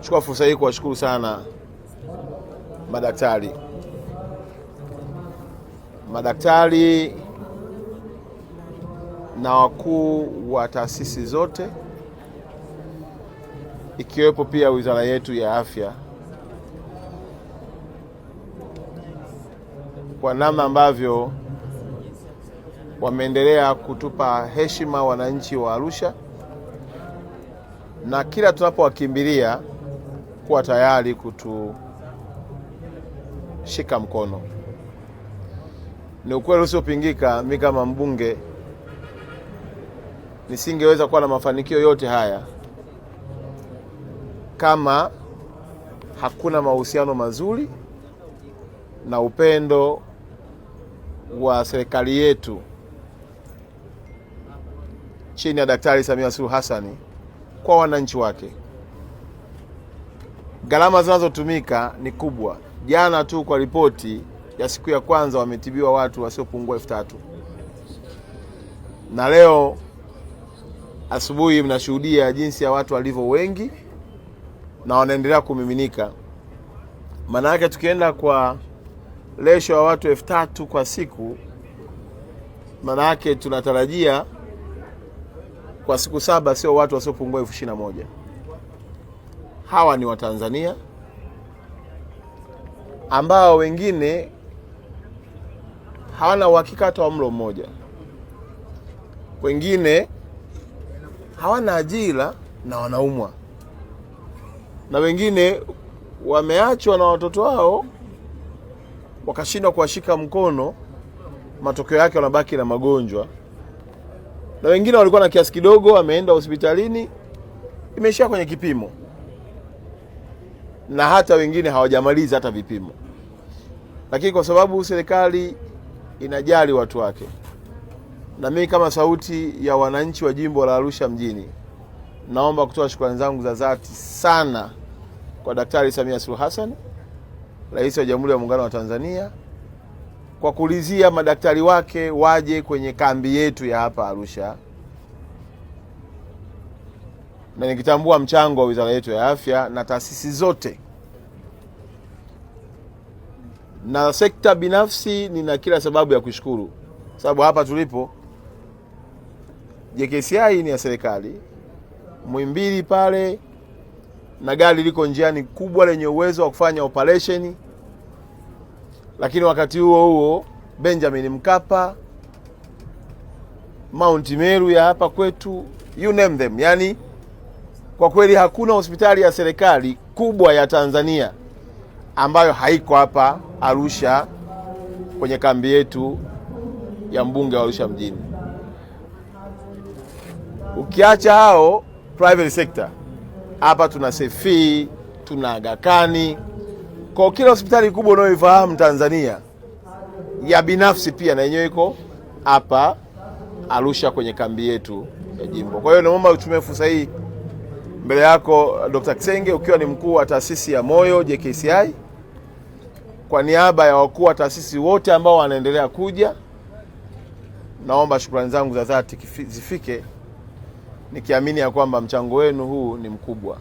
Chukua fursa hii kuwashukuru sana madaktari na wakuu wa taasisi zote ikiwepo pia wizara yetu ya afya kwa namna ambavyo wameendelea kutupa heshima wananchi wa Arusha, na kila tunapowakimbilia kuwa tayari kutushika mkono. Ni ukweli usiopingika, mimi kama mbunge nisingeweza kuwa na mafanikio yote haya kama hakuna mahusiano mazuri na upendo wa serikali yetu chini ya Daktari Samia Suluhu Hassan kwa wananchi wake. Gharama zinazotumika ni kubwa. Jana tu kwa ripoti ya siku ya kwanza wametibiwa watu wasiopungua 3,000. Na leo asubuhi mnashuhudia jinsi ya watu walivyo wengi na wanaendelea kumiminika. Maana yake tukienda kwa lesho ya watu 3,000 kwa siku, maana yake tunatarajia kwa siku 7 sio watu wasiopungua 21,000. Hawa ni Watanzania ambao wengine hawana uhakika hata wa mlo mmoja. Wengine hawana ajira na wanaumwa. Na wengine wameachwa na watoto wao wakashindwa kuwashika mkono, matokeo yake wanabaki na magonjwa. Na wengine walikuwa na kiasi kidogo, wameenda hospitalini, imeishia kwenye kipimo. Na hata wengine hawajamaliza hata vipimo. Lakini kwa sababu serikali inajali watu wake, na mimi kama sauti ya wananchi wa jimbo la Arusha mjini, naomba kutoa shukrani zangu za dhati sana kwa Daktari Samia Suluhu Hassan, Rais wa Jamhuri ya Muungano wa Tanzania, kwa kulizia madaktari wake waje kwenye kambi yetu ya hapa Arusha. Na nikitambua mchango wa wizara yetu ya afya na taasisi zote na sekta binafsi, nina kila sababu ya kushukuru. Sababu hapa tulipo JKCI ni ya serikali, Muhimbili pale na gari liko njiani kubwa lenye uwezo wa kufanya operation. Lakini wakati huo Benjamin Mkapa, Mount Meru ya hapa kwetu, you name them. Yani kwa kweli hakuna hospitali ya serikali kubwa ya Tanzania ambayo haiko hapa Arusha kwenye kambi yetu ya mbunge wa Arusha mjini. Ukiacha hao private sector, hapa tuna Sefi, tuna Aga Khan. Kwa kila hospitali kubwa unayoifahamu Tanzania ya binafsi pia na yenyewe iko hapa Arusha kwenye kambi yetu ya jimbo. Kwa hiyo naomba utumie fursa hii mbele yako Dr. Kisenge, ukiwa ni mkuu wa taasisi ya moyo JKCI, kwa niaba ya wakuu wa taasisi wote ambao wanaendelea kuja, naomba shukrani zangu za dhati zifike, nikiamini ya kwamba mchango wenu huu ni mkubwa.